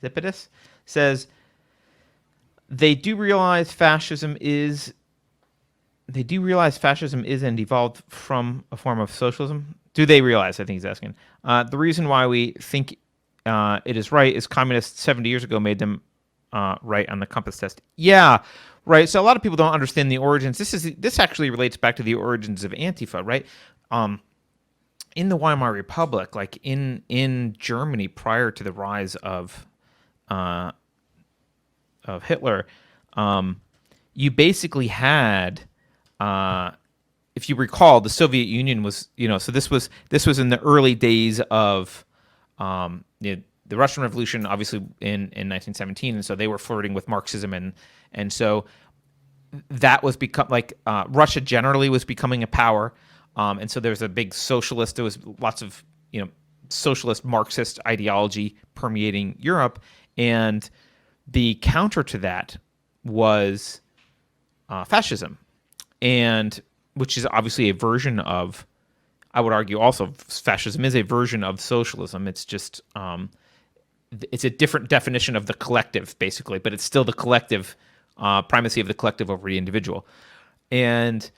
Zippitus says they do realize fascism is and evolved from a form of socialism. Do they realize? I think he's asking. The reason why we think it is right is communists 70 years ago made them right on the compass test. Yeah, right. So a lot of people don't understand the origins. This actually relates back to the origins of Antifa, right? In the Weimar Republic, like in Germany prior to the rise of Hitler, you basically had, if you recall, the Soviet Union was, so this was in the early days of the Russian Revolution, obviously in 1917, and so they were flirting with Marxism, and so that was Russia generally was becoming a power, and so there was a big socialist. There was lots of socialist Marxist ideology permeating Europe, and the counter to that was fascism, and which is obviously a version of, I would argue also fascism is a version of socialism. It's just it's a different definition of the collective, basically, but it's still the collective, primacy of the collective over the individual. And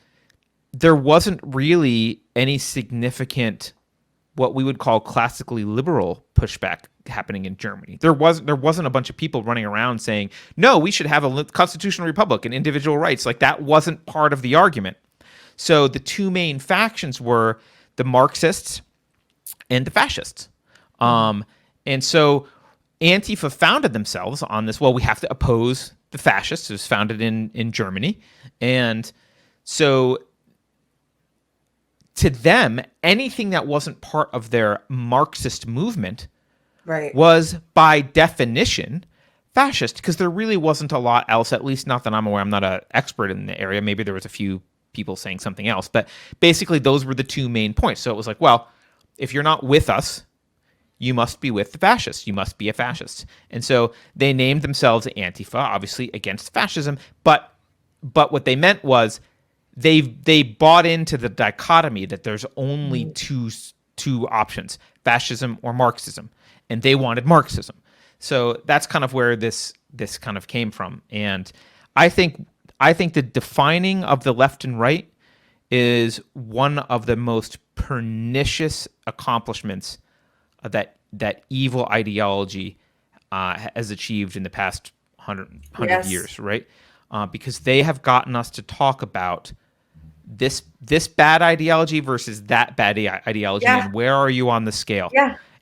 there wasn't really any significant, what we would call classically liberal pushback happening in Germany. There wasn't a bunch of people running around saying, no, we should have a constitutional republic and individual rights. Like, that wasn't part of the argument. So the two main factions were the Marxists and the fascists. And so Antifa founded themselves on this, well, we have to oppose the fascists. It was founded in Germany. And so to them, anything that wasn't part of their Marxist movement was by definition fascist, because there really wasn't a lot else, at least not that I'm aware. I'm not an expert in the area. Maybe there was a few people saying something else, but basically those were the two main points. So it was like, well, if you're not with us, you must be with the fascists. You must be a fascist. And so they named themselves Antifa, obviously against fascism, but what they meant was they bought into the dichotomy that there's only two options, fascism or Marxism, and they wanted Marxism. So that's kind of where this kind of came from. And I think the defining of the left and right is one of the most pernicious accomplishments that evil ideology has achieved in the past 100 years, right? Because they have gotten us to talk about this bad ideology versus that bad ideology, and where are you on the scale?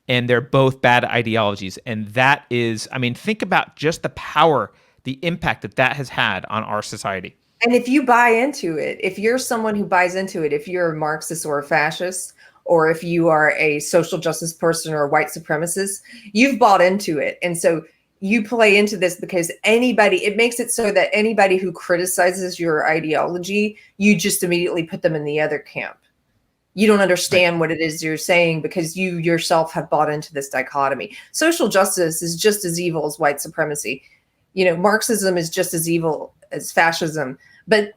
And they're both bad ideologies, and that is, I mean, think about just the power, the impact that has had on our society. And if you buy into it, if you're someone who buys into it, if you're a Marxist or a fascist, or if you are a social justice person or a white supremacist, you've bought into it. And so you play into this because it makes it so that anybody who criticizes your ideology, you just immediately put them in the other camp. You don't understand what it is you're saying because you yourself have bought into this dichotomy. Social justice is just as evil as white supremacy. Marxism is just as evil as fascism. But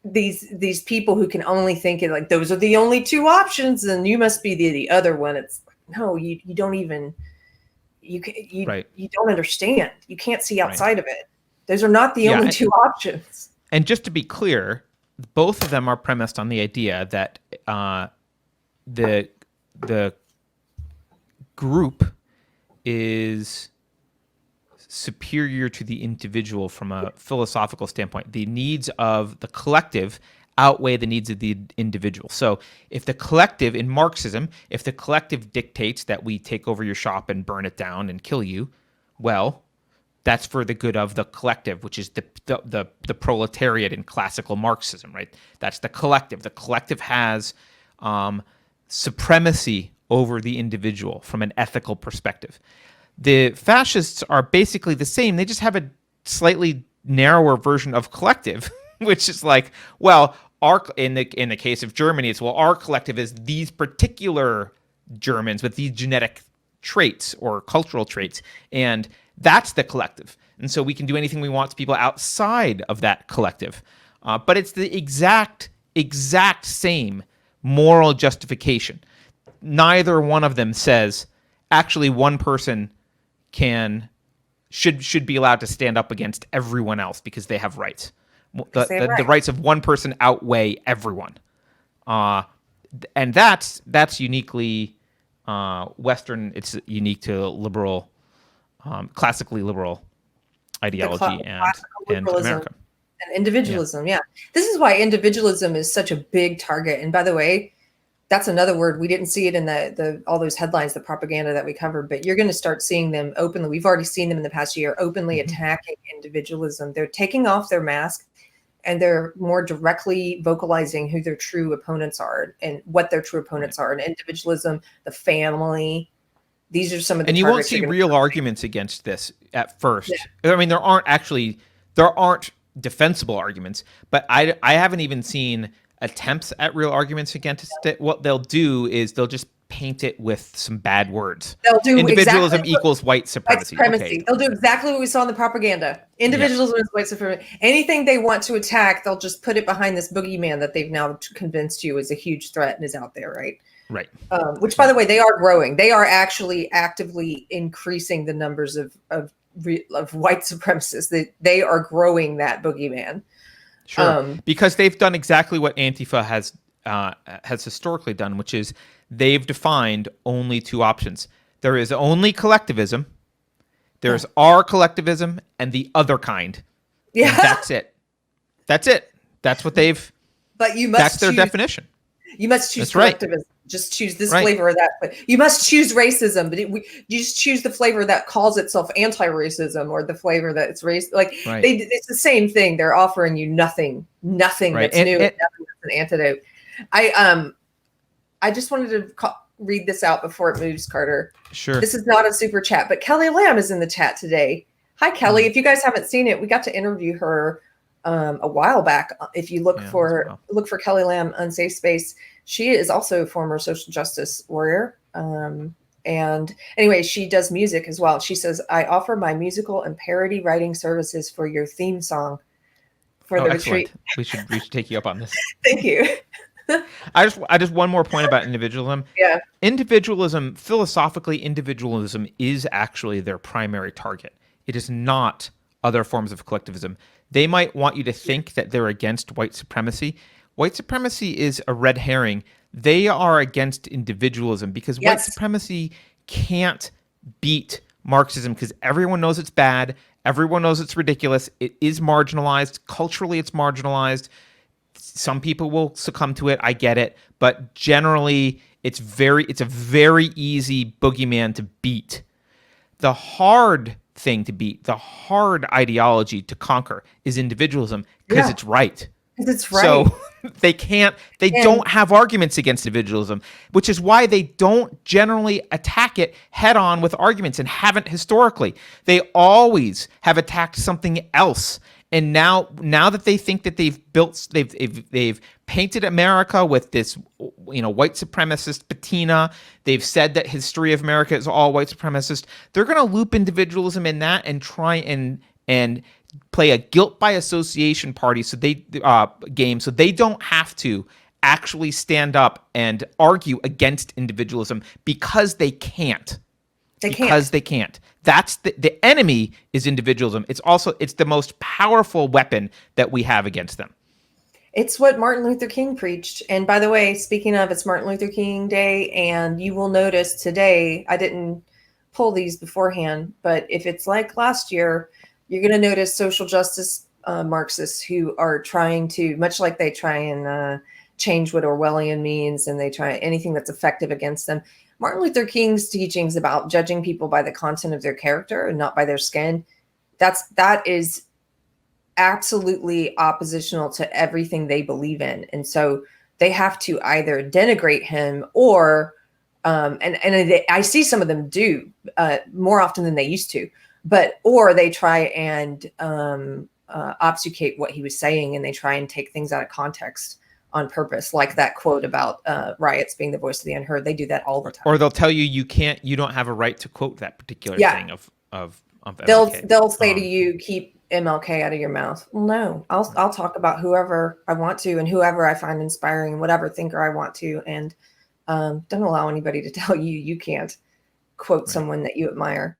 these people who can only think it like those are the only two options and you must be the other one. It's no, you don't even, you don't understand. You can't see outside of it. Those are not the only two options. And just to be clear, both of them are premised on the idea that the group is superior to the individual from a philosophical standpoint. The needs of the collective outweigh the needs of the individual. So if the collective, in Marxism, if the collective dictates that we take over your shop and burn it down and kill you, well, that's for the good of the collective, which is the proletariat in classical Marxism, right? That's the collective. The collective has supremacy over the individual from an ethical perspective. The fascists are basically the same. They just have a slightly narrower version of collective, which is like, well, in the case of Germany, it's, well, our collective is these particular Germans with these genetic traits or cultural traits, and that's the collective. And so we can do anything we want to people outside of that collective. But it's the exact exact same moral justification. Neither one of them says actually one person should be allowed to stand up against everyone else because they have rights. The rights of one person outweigh everyone, and that's uniquely Western. It's unique to liberal, classically liberal ideology and America. And individualism, yeah. This is why individualism is such a big target. And by the way, that's another word. We didn't see it in the all those headlines, the propaganda that we covered, but you're going to start seeing them openly. We've already seen them in the past year, openly attacking individualism. They're taking off their mask and they're more directly vocalizing who their true opponents are and what their true opponents are. And individualism, the family, these are some of the. And you won't see real arguments against this at first. Yeah. I mean, there aren't defensible arguments, but I haven't even seen attempts at real arguments against it. What they'll do is they'll just paint it with some bad words. They'll do individualism equals white supremacy. Okay. They'll do exactly what we saw in the propaganda. Individualism is white supremacy. Anything they want to attack, they'll just put it behind this boogeyman that they've now convinced you is a huge threat and is out there, right? Right. Which, by the way, they are growing. They are actually actively increasing the numbers of white supremacists. They are growing that boogeyman. Sure, because they've done exactly what Antifa has historically done, which is they've defined only two options. There is only collectivism. There's our collectivism and the other kind. Yeah, and that's it. That's it. That's what they've. But you must. That's their definition. You must choose collectivism. Right. Just choose this flavor or that. But you must choose racism, but you just choose the flavor that calls itself anti-racism or the flavor that's race. Like it's the same thing. They're offering you nothing that's new, and nothing that's an antidote. I just wanted to read this out before it moves, Carter. Sure. This is not a super chat, but Kelly Lamb is in the chat today. Hi, Kelly. If you guys haven't seen it, we got to interview her a while back. If you look for Kelly Lamb, Unsafe Space. She is also a former social justice warrior. And anyway, she does music as well. She says, I offer my musical and parody writing services for your theme song for the retreat. We should take you up on this. Thank you. I just one more point about individualism. Yeah. Individualism, philosophically, individualism is actually their primary target. It is not other forms of collectivism. They might want you to think that they're against white supremacy. White supremacy is a red herring. They are against individualism because white supremacy can't beat Marxism because everyone knows it's bad. Everyone knows it's ridiculous. It is marginalized. Culturally, it's marginalized. Some people will succumb to it. I get it. But generally, it's a very easy boogeyman to beat. The hard thing to beat, the hard ideology to conquer is individualism because it's right. That's right. So they don't have arguments against individualism, which is why they don't generally attack it head on with arguments and haven't historically. They always have attacked something else. And now that they think that they've painted America with this, white supremacist patina, they've said that history of America is all white supremacist. They're going to loop individualism in that and try and play a guilt by association party game so they don't have to actually stand up and argue against individualism because they can't. They can't. That's the enemy is individualism. It's the most powerful weapon that we have against them. It's what Martin Luther King preached. And by the way, speaking of, it's Martin Luther King Day, and you will notice today, I didn't pull these beforehand, but if it's like last year, you're going to notice social justice Marxists who are trying to, much like they try and change what Orwellian means, and they try anything that's effective against them. Martin Luther King's teachings about judging people by the content of their character and not by their skin, that is absolutely oppositional to everything they believe in. And so they have to either denigrate him or, I see some of them do more often than they used to, or they try and obfuscate what he was saying, and they try and take things out of context on purpose, like that quote about riots being the voice of the unheard. They do that all the time. Or they'll tell you you don't have a right to quote that particular thing of they'll say to you, keep MLK out of your mouth. Well, no, I'll talk about whoever I want to and whoever I find inspiring, whatever thinker I want to, and don't allow anybody to tell you you can't quote someone that you admire.